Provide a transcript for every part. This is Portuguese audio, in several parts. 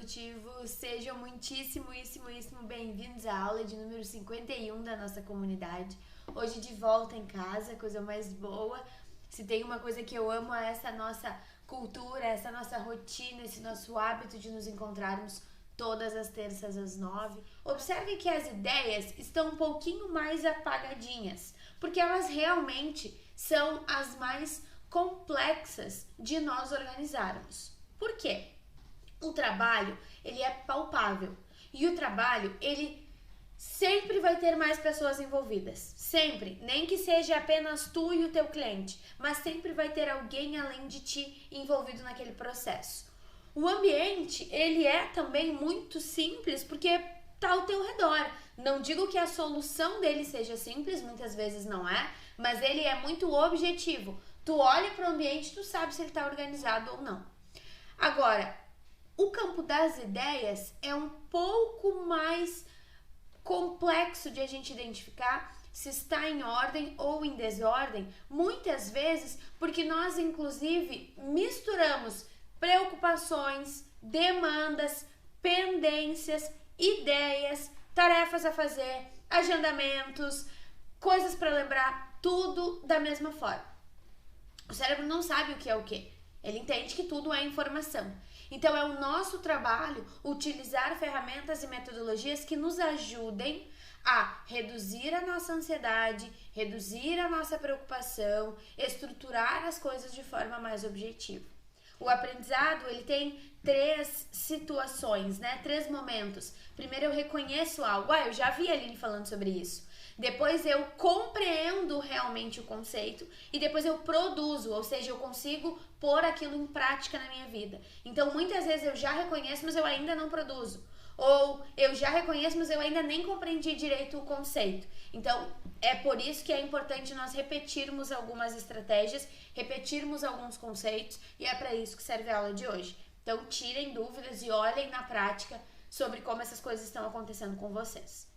esportivos, sejam muitíssimo bem-vindos à aula de número 51 da nossa comunidade. Hoje de volta em casa, coisa mais boa. Se tem uma coisa que eu amo é essa nossa cultura, essa nossa rotina, esse nosso hábito de nos encontrarmos todas as terças às 9. Observe que as ideias estão um pouquinho mais apagadinhas, porque elas realmente são as mais complexas de nós organizarmos. Por quê? O trabalho, ele é palpável e o trabalho, ele sempre vai ter mais pessoas envolvidas, sempre, nem que seja apenas tu e o teu cliente, mas sempre vai ter alguém além de ti envolvido naquele processo. O ambiente, ele é também muito simples porque tá ao teu redor. Não digo que a solução dele seja simples, muitas vezes não é, mas ele é muito objetivo. Tu olha para o ambiente, tu sabe se ele está organizado ou não. Agora, o campo das ideias é um pouco mais complexo de a gente identificar se está em ordem ou em desordem, muitas vezes porque nós, inclusive, misturamos preocupações, demandas, pendências, ideias, tarefas a fazer, agendamentos, coisas para lembrar, tudo da mesma forma. O cérebro não sabe o que é o quê. Ele entende que tudo é informação. Então, é o nosso trabalho utilizar ferramentas e metodologias que nos ajudem a reduzir a nossa ansiedade, reduzir a nossa preocupação, estruturar as coisas de forma mais objetiva. O aprendizado, ele tem 3 situações, né? 3 momentos. Primeiro, eu reconheço algo. Eu já vi a Aline falando sobre isso. Depois eu compreendo realmente o conceito e depois eu produzo, ou seja, eu consigo pôr aquilo em prática na minha vida. Então, muitas vezes eu já reconheço, mas eu ainda não produzo. Ou eu já reconheço, mas eu ainda nem compreendi direito o conceito. Então, é por isso que é importante nós repetirmos algumas estratégias, repetirmos alguns conceitos, e é para isso que serve a aula de hoje. Então, tirem dúvidas e olhem na prática sobre como essas coisas estão acontecendo com vocês.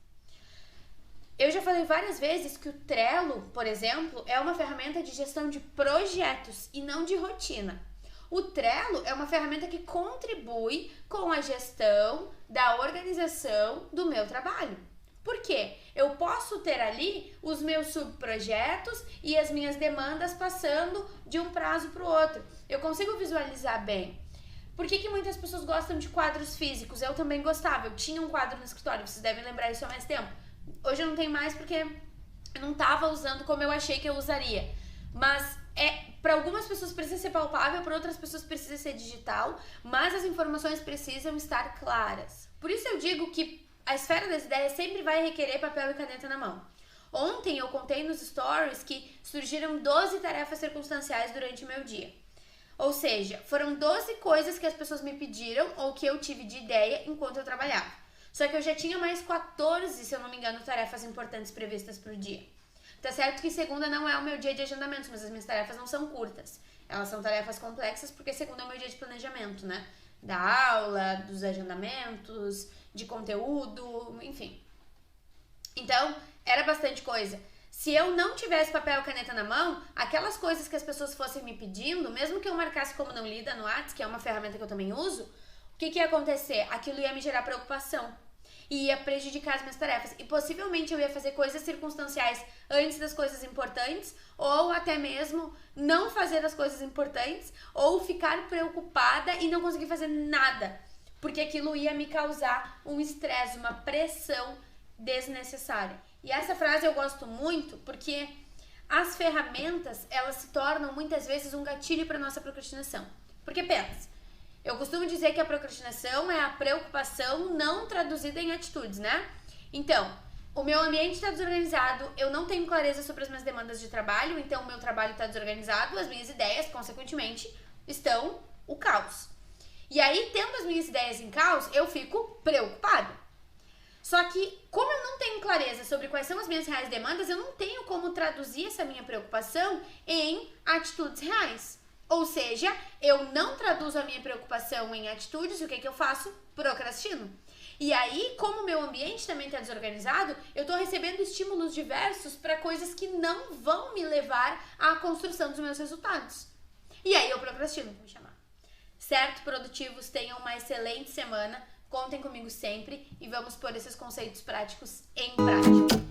Eu já falei várias vezes que o Trello, por exemplo, é uma ferramenta de gestão de projetos e não de rotina. O Trello é uma ferramenta que contribui com a gestão da organização do meu trabalho. Por quê? Eu posso ter ali os meus subprojetos e as minhas demandas passando de um prazo para o outro. Eu consigo visualizar bem. Por que muitas pessoas gostam de quadros físicos? Eu também gostava. Eu tinha um quadro no escritório, vocês devem lembrar isso há mais tempo. Hoje eu não tenho mais porque eu não estava usando como eu achei que eu usaria. Mas para algumas pessoas precisa ser palpável, para outras pessoas precisa ser digital, mas as informações precisam estar claras. Por isso eu digo que a esfera das ideias sempre vai requerer papel e caneta na mão. Ontem eu contei nos stories que surgiram 12 tarefas circunstanciais durante o meu dia. Ou seja, foram 12 coisas que as pessoas me pediram ou que eu tive de ideia enquanto eu trabalhava. Só que eu já tinha mais 14, se eu não me engano, tarefas importantes previstas para o dia. Tá certo que segunda não é o meu dia de agendamentos, mas as minhas tarefas não são curtas. Elas são tarefas complexas porque segunda é o meu dia de planejamento, né? Da aula, dos agendamentos, de conteúdo, enfim. Então, era bastante coisa. Se eu não tivesse papel e caneta na mão, aquelas coisas que as pessoas fossem me pedindo, mesmo que eu marcasse como não lida no WhatsApp, que é uma ferramenta que eu também uso, o que ia acontecer? Aquilo ia me gerar preocupação e ia prejudicar as minhas tarefas. E possivelmente eu ia fazer coisas circunstanciais antes das coisas importantes, ou até mesmo não fazer as coisas importantes, ou ficar preocupada e não conseguir fazer nada, porque aquilo ia me causar um estresse, uma pressão desnecessária. E essa frase eu gosto muito porque as ferramentas, elas se tornam muitas vezes um gatilho para nossa procrastinação. Porque pensa, eu costumo dizer que a procrastinação é a preocupação não traduzida em atitudes, né? Então, o meu ambiente está desorganizado, eu não tenho clareza sobre as minhas demandas de trabalho, então o meu trabalho está desorganizado, as minhas ideias, consequentemente, estão o caos. E aí, tendo as minhas ideias em caos, eu fico preocupada. Só que, como eu não tenho clareza sobre quais são as minhas reais demandas, eu não tenho como traduzir essa minha preocupação em atitudes reais. Ou seja, eu não traduzo a minha preocupação em atitudes, o que eu faço? Procrastino. E aí, como o meu ambiente também está desorganizado, eu estou recebendo estímulos diversos para coisas que não vão me levar à construção dos meus resultados. E aí eu procrastino, vou me chamar. certo, produtivos, tenham uma excelente semana. Contem comigo sempre e vamos pôr esses conceitos práticos em prática.